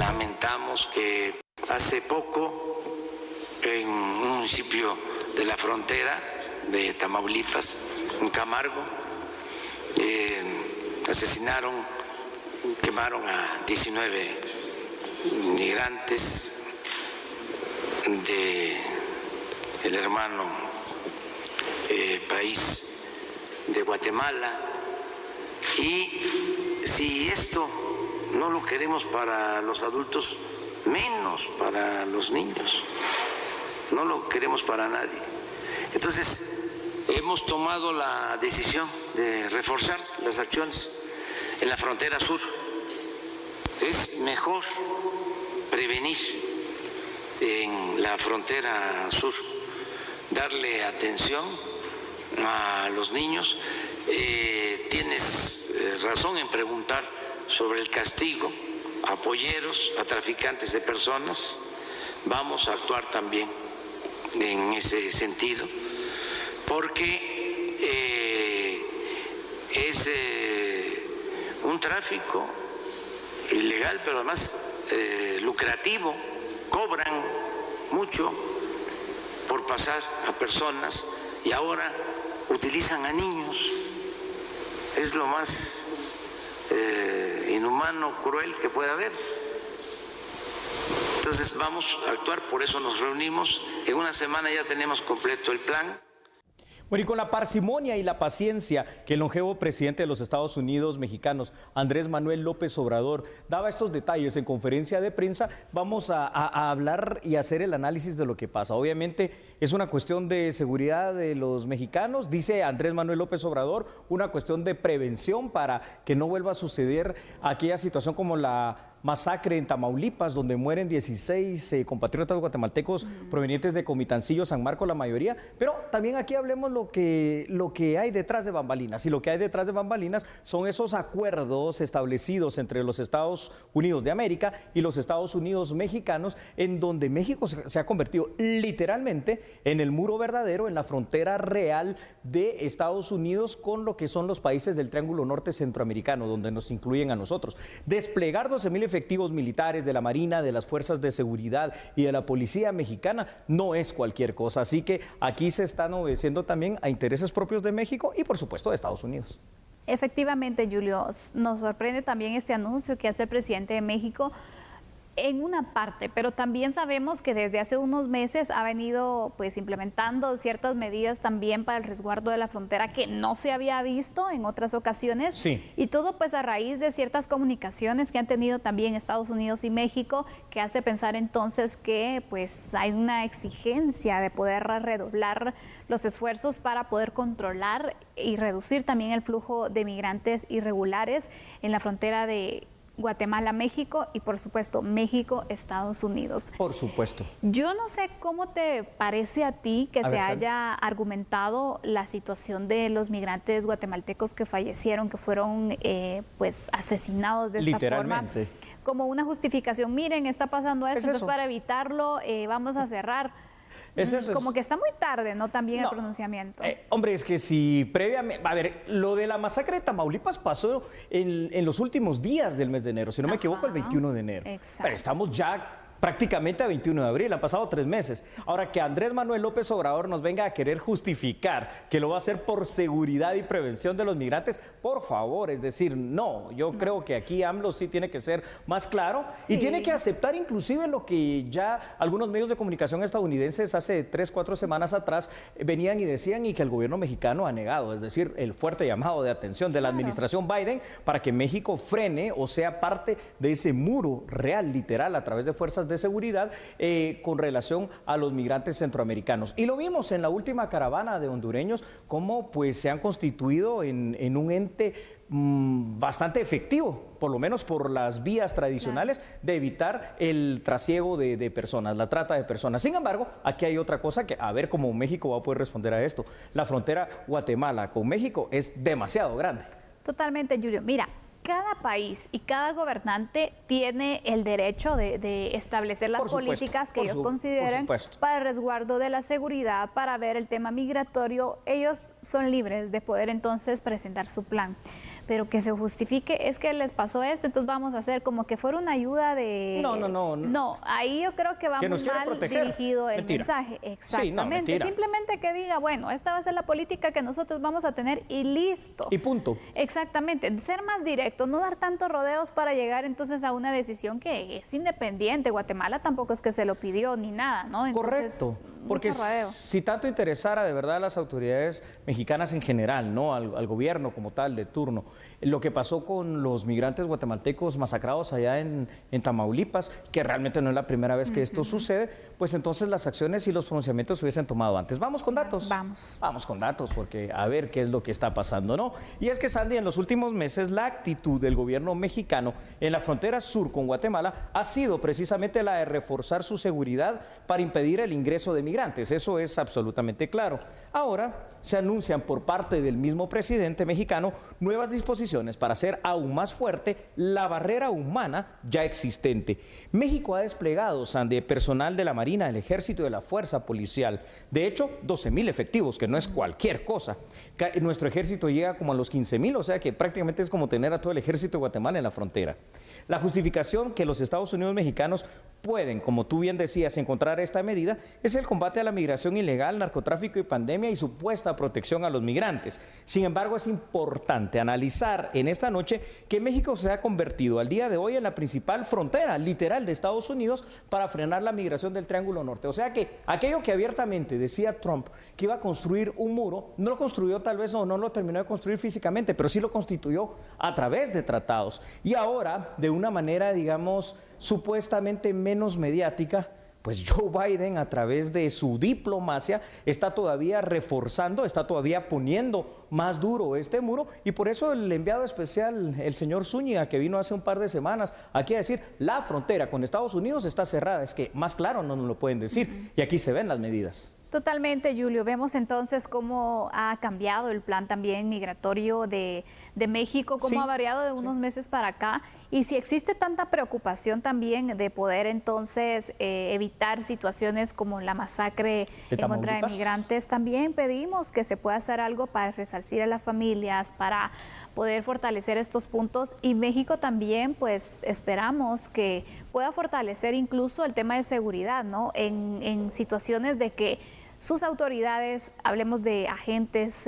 Lamentamos que hace poco en un municipio de la frontera de Tamaulipas, en Camargo, asesinaron, quemaron a 19 migrantes del hermano país de Guatemala. Y si esto no lo queremos para los adultos, menos para los niños, no lo queremos para nadie. Entonces, hemos tomado la decisión de reforzar las acciones en la frontera sur. Es mejor prevenir en la frontera sur, darle atención a los niños. Tienes razón en preguntar sobre el castigo a polleros, a traficantes de personas. Vamos a actuar también en ese sentido, porque es un tráfico ilegal, pero además lucrativo. Cobran mucho por pasar a personas y ahora utilizan a niños. Es lo más inhumano, cruel que puede haber. Entonces vamos a actuar, por eso nos reunimos. En una semana ya tenemos completo el plan. Bueno, y con la parsimonia y la paciencia que el longevo presidente de los Estados Unidos mexicanos, Andrés Manuel López Obrador, daba estos detalles en conferencia de prensa, vamos a hablar y hacer el análisis de lo que pasa. Obviamente es una cuestión de seguridad de los mexicanos, dice Andrés Manuel López Obrador, una cuestión de prevención para que no vuelva a suceder aquella situación como la masacre en Tamaulipas, donde mueren 16 compatriotas guatemaltecos provenientes de Comitancillo, San Marcos, la mayoría. Pero también aquí hablemos lo que hay detrás de bambalinas. Y lo que hay detrás de bambalinas son esos acuerdos establecidos entre los Estados Unidos de América y los Estados Unidos mexicanos, en donde México se ha convertido literalmente en el muro verdadero, en la frontera real de Estados Unidos con lo que son los países del Triángulo Norte Centroamericano, donde nos incluyen a nosotros. Desplegar 12,000 efectivos militares de la Marina, de las Fuerzas de Seguridad y de la Policía Mexicana no es cualquier cosa. Así que aquí se están obedeciendo también a intereses propios de México y, por supuesto, de Estados Unidos. Efectivamente, Julio, nos sorprende también este anuncio que hace el presidente de México en una parte, pero también sabemos que desde hace unos meses ha venido pues implementando ciertas medidas también para el resguardo de la frontera que no se había visto en otras ocasiones. Sí. Y todo pues a raíz de ciertas comunicaciones que han tenido también Estados Unidos y México, que hace pensar entonces que pues hay una exigencia de poder redoblar los esfuerzos para poder controlar y reducir también el flujo de migrantes irregulares en la frontera de Guatemala, México y por supuesto México, Estados Unidos. Por supuesto. Yo no sé cómo te parece a ti que se haya argumentado la situación de los migrantes guatemaltecos que fallecieron, que fueron pues asesinados de esta forma, como una justificación. Miren, está pasando esto, entonces para evitarlo vamos a cerrar. Como que está muy tarde, ¿no? También el pronunciamiento. Hombre, es que si previamente... A ver, lo de la masacre de Tamaulipas pasó en los últimos días del mes de enero, si no me equivoco, el 21 de enero. Exacto. Pero estamos ya prácticamente a 21 de abril, han pasado 3 meses. Ahora, que Andrés Manuel López Obrador nos venga a querer justificar que lo va a hacer por seguridad y prevención de los migrantes, por favor, es decir, no, yo creo que aquí AMLO sí tiene que ser más claro y tiene que aceptar inclusive lo que ya algunos medios de comunicación estadounidenses hace 3, 4 semanas atrás venían y decían y que el gobierno mexicano ha negado, es decir, el fuerte llamado de atención de la administración Biden para que México frene o sea parte de ese muro real, literal, a través de fuerzas de seguridad con relación a los migrantes centroamericanos. Y lo vimos en la última caravana de hondureños, cómo pues se han constituido en un ente bastante efectivo, por lo menos por las vías tradicionales de evitar el trasiego de personas, la trata de personas. Sin embargo, aquí hay otra cosa que a ver cómo México va a poder responder a esto. La frontera Guatemala con México es demasiado grande. Totalmente, Julio. Mira, cada país y cada gobernante tiene el derecho de establecer las políticas que ellos consideren para el resguardo de la seguridad, para ver el tema migratorio. Ellos son libres de poder entonces presentar su plan. pero que se justifique, es que les pasó esto, entonces vamos a hacer como que fuera una ayuda de... No, ahí yo creo que va muy mal dirigido el mensaje. Exactamente. Sí, simplemente que diga, bueno, esta va a ser la política que nosotros vamos a tener y listo. Y punto. Exactamente. Ser más directo, no dar tantos rodeos para llegar entonces a una decisión que es independiente. Guatemala tampoco es que se lo pidió ni nada, ¿no? Entonces, correcto. Porque si tanto interesara de verdad a las autoridades mexicanas en general, ¿no? Al gobierno como tal de turno, lo que pasó con los migrantes guatemaltecos masacrados allá en Tamaulipas, que realmente no es la primera vez que esto sucede, pues entonces las acciones y los pronunciamientos se hubiesen tomado antes. Vamos con datos. Vamos con datos, porque a ver qué es lo que está pasando, ¿no? Y es que, Sandy, en los últimos meses la actitud del gobierno mexicano en la frontera sur con Guatemala ha sido precisamente la de reforzar su seguridad para impedir el ingreso de migrantes. Eso es absolutamente claro. Ahora se anuncian por parte del mismo presidente mexicano nuevas disposiciones para hacer aún más fuerte la barrera humana ya existente. México ha desplegado, Sandy, personal de la Marina, del Ejército y de la Fuerza Policial. De hecho, 12,000 efectivos, que no es cualquier cosa. Nuestro ejército llega como a los 15,000, o sea que prácticamente es como tener a todo el ejército de Guatemala en la frontera. La justificación que los Estados Unidos mexicanos pueden, como tú bien decías, encontrar esta medida es el combate a la migración ilegal, narcotráfico y pandemia y supuesta protección a los migrantes. Sin embargo, es importante analizar en esta noche que México se ha convertido al día de hoy en la principal frontera literal de Estados Unidos para frenar la migración del Triángulo Norte. O sea que aquello que abiertamente decía Trump que iba a construir un muro, no lo construyó tal vez o no lo terminó de construir físicamente, pero sí lo constituyó a través de tratados. Y ahora, de una manera, digamos, supuestamente menos mediática, pues Joe Biden, a través de su diplomacia, está todavía reforzando, está todavía poniendo más duro este muro, y por eso el enviado especial, el señor Zúñiga, que vino hace un par de semanas aquí a decir, la frontera con Estados Unidos está cerrada, es que más claro no nos lo pueden decir, y aquí se ven las medidas. Totalmente, Julio. Vemos entonces cómo ha cambiado el plan también migratorio de México, cómo ha variado de unos meses para acá, y si existe tanta preocupación también de poder entonces evitar situaciones como la masacre en contra de migrantes, también pedimos que se pueda hacer algo para resarcir a las familias, para poder fortalecer estos puntos, y México también pues esperamos que pueda fortalecer incluso el tema de seguridad, ¿no? En situaciones de que sus autoridades, hablemos de agentes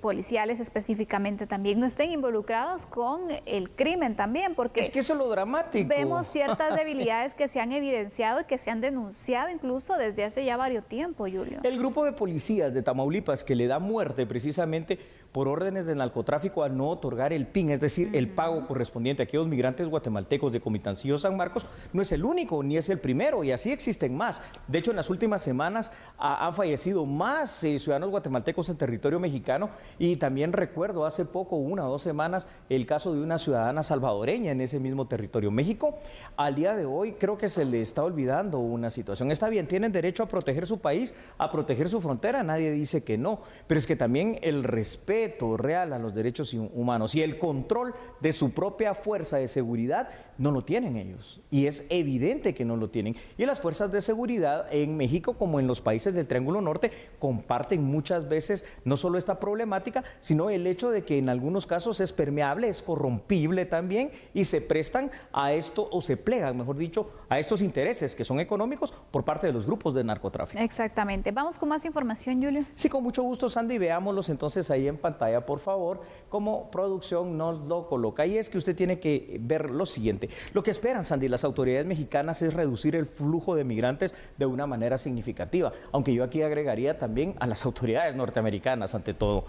policiales específicamente también, no estén involucrados con el crimen también, porque es que eso es lo dramático. Vemos ciertas debilidades que se han evidenciado y que se han denunciado incluso desde hace ya varios tiempos, Julio. El grupo de policías de Tamaulipas que le da muerte precisamente por órdenes de narcotráfico a no otorgar el PIN, es decir, el pago correspondiente a aquellos migrantes guatemaltecos de Comitancillo San Marcos, no es el único ni es el primero, y así existen más. De hecho, en las últimas semanas han fallecido más ciudadanos guatemaltecos en territorio mexicano, y también recuerdo hace poco, 1 o 2 semanas, el caso de una ciudadana salvadoreña en ese mismo territorio. México, al día de hoy, creo que se le está olvidando una situación. Está bien, tienen derecho a proteger su país, a proteger su frontera, nadie dice que no, pero es que también el respeto real a los derechos humanos y el control de su propia fuerza de seguridad no lo tienen ellos, y es evidente que no lo tienen. Y las fuerzas de seguridad en México, como en los países del Triángulo Norte, comparten muchas veces no solo esta problemática, sino el hecho de que en algunos casos es permeable, es corrompible también, y se prestan a esto, o se plegan, mejor dicho, a estos intereses que son económicos por parte de los grupos de narcotráfico. Exactamente. Vamos con más información, Julio. Sí, con mucho gusto, Sandy. Veámoslos entonces ahí en pantalla, por favor, como producción nos lo coloca. Y es que usted tiene que ver lo siguiente. Lo que esperan, Sandy, las autoridades mexicanas es reducir el flujo de migrantes de una manera significativa, aunque yo aquí agregaría también a las autoridades norteamericanas ante todo.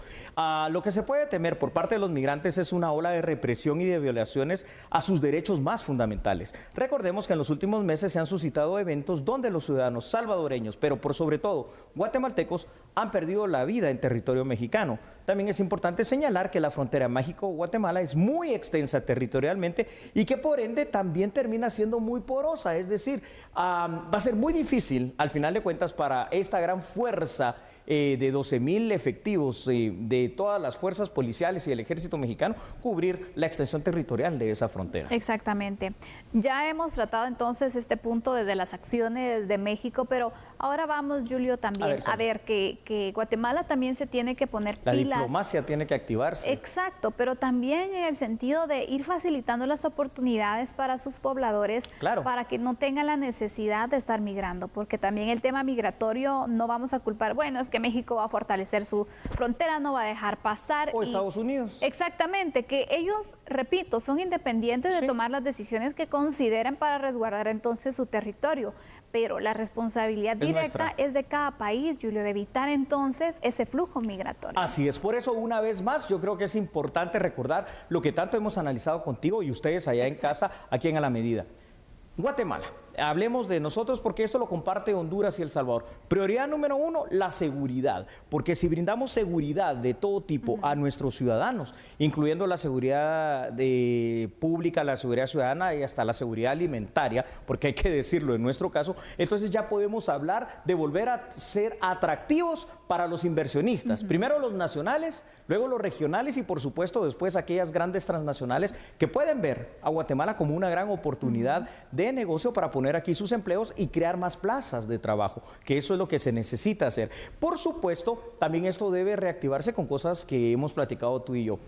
Lo que se puede temer por parte de los migrantes es una ola de represión y de violaciones a sus derechos más fundamentales. Recordemos que en los últimos meses se han suscitado eventos donde los ciudadanos salvadoreños, pero por sobre todo guatemaltecos, han perdido la vida en territorio mexicano. También es importante señalar que la frontera México-Guatemala es muy extensa territorialmente y que por ende también termina siendo muy porosa, es decir, va a ser muy difícil al final de cuentas para esta gran fuerza de 12,000 efectivos de todas las fuerzas policiales y el ejército mexicano cubrir la extensión territorial de esa frontera. Exactamente. Ya hemos tratado entonces este punto desde las acciones de México, pero Ahora vamos, Julio, también a ver que Guatemala también se tiene que poner la pilas. La diplomacia tiene que activarse. Exacto, pero también en el sentido de ir facilitando las oportunidades para sus pobladores, claro, para que no tengan la necesidad de estar migrando, porque también el tema migratorio no vamos a culpar, bueno, es que México va a fortalecer su frontera, no va a dejar pasar. O Estados Unidos. Exactamente, que ellos, repito, son independientes de tomar las decisiones que consideren para resguardar entonces su territorio. Pero la responsabilidad directa es de cada país, Julio, de evitar entonces ese flujo migratorio. Así es, por eso una vez más yo creo que es importante recordar lo que tanto hemos analizado contigo y ustedes allá en casa, aquí en A la Medida. Guatemala, hablemos de nosotros porque esto lo comparte Honduras y El Salvador. Prioridad número 1, la seguridad, porque si brindamos seguridad de todo tipo a nuestros ciudadanos, incluyendo la seguridad pública, la seguridad ciudadana y hasta la seguridad alimentaria, porque hay que decirlo en nuestro caso, entonces ya podemos hablar de volver a ser atractivos para los inversionistas. Primero los nacionales, luego los regionales y por supuesto después aquellas grandes transnacionales que pueden ver a Guatemala como una gran oportunidad de negocio para poner aquí sus empleos y crear más plazas de trabajo, que eso es lo que se necesita hacer. Por supuesto, también esto debe reactivarse con cosas que hemos platicado tú y yo.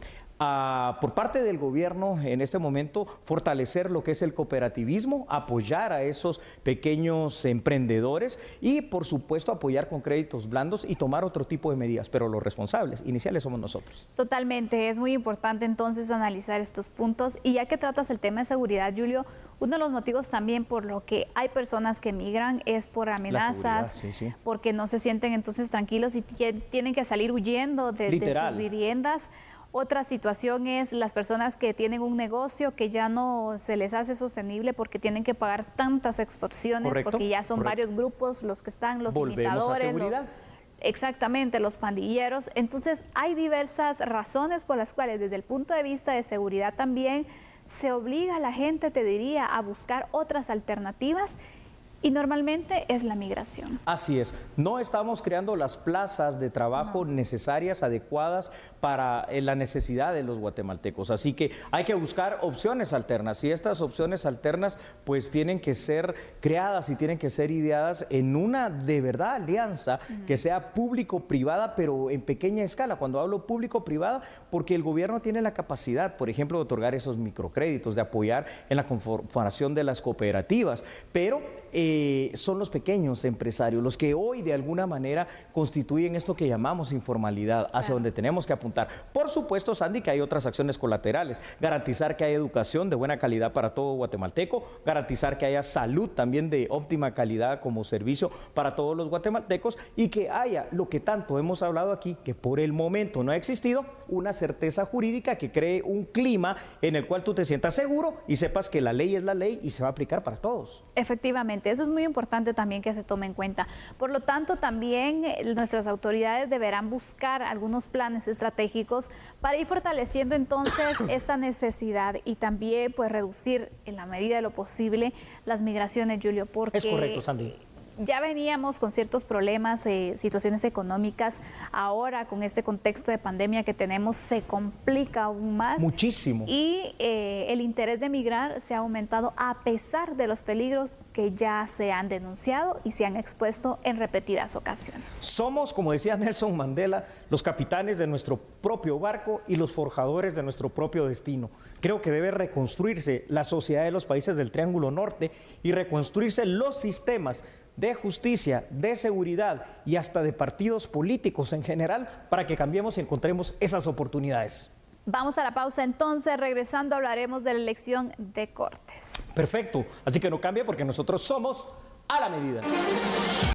Por parte del gobierno en este momento fortalecer lo que es el cooperativismo, apoyar a esos pequeños emprendedores y por supuesto apoyar con créditos blandos y tomar otro tipo de medidas, pero los responsables iniciales somos nosotros. Totalmente, es muy importante entonces analizar estos puntos y ya que tratas el tema de seguridad, Julio, uno de los motivos también por lo que hay personas que migran es por amenazas, porque no se sienten entonces tranquilos y tienen que salir huyendo de sus viviendas. Otra situación es las personas que tienen un negocio que ya no se les hace sostenible porque tienen que pagar tantas extorsiones, porque ya son varios grupos los que están, los imitadores, exactamente, los pandilleros. Entonces hay diversas razones por las cuales desde el punto de vista de seguridad también se obliga a la gente, te diría, a buscar otras alternativas. Y normalmente es la migración. Así es, no estamos creando las plazas de trabajo necesarias, adecuadas para la necesidad de los guatemaltecos. Así que hay que buscar opciones alternas y estas opciones alternas pues tienen que ser creadas y tienen que ser ideadas en una de verdad alianza que sea público-privada, pero en pequeña escala. Cuando hablo público-privada, porque el gobierno tiene la capacidad, por ejemplo, de otorgar esos microcréditos, de apoyar en la conformación de las cooperativas, pero son los pequeños empresarios los que hoy de alguna manera constituyen esto que llamamos informalidad, hacia donde tenemos que apuntar. Por supuesto, Sandy, que hay otras acciones colaterales, garantizar que haya educación de buena calidad para todo guatemalteco, garantizar que haya salud también de óptima calidad como servicio para todos los guatemaltecos y que haya lo que tanto hemos hablado aquí, que por el momento no ha existido, una certeza jurídica que cree un clima en el cual tú te sientas seguro y sepas que la ley es la ley y se va a aplicar para todos. Efectivamente, eso es muy importante también que se tome en cuenta. Por lo tanto, también nuestras autoridades deberán buscar algunos planes estratégicos para ir fortaleciendo entonces esta necesidad y también pues reducir en la medida de lo posible las migraciones, Julio, porque es correcto, Sandy. Ya veníamos con ciertos problemas, situaciones económicas. Ahora, con este contexto de pandemia que tenemos, se complica aún más. Muchísimo. Y el interés de migrar se ha aumentado a pesar de los peligros que ya se han denunciado y se han expuesto en repetidas ocasiones. Somos, como decía Nelson Mandela, los capitanes de nuestro propio barco y los forjadores de nuestro propio destino. Creo que debe reconstruirse la sociedad de los países del Triángulo Norte y reconstruirse los sistemas de justicia, de seguridad y hasta de partidos políticos en general para que cambiemos y encontremos esas oportunidades. Vamos a la pausa entonces, regresando hablaremos de la elección de Cortes. Perfecto, así que no cambie porque nosotros somos A la Medida.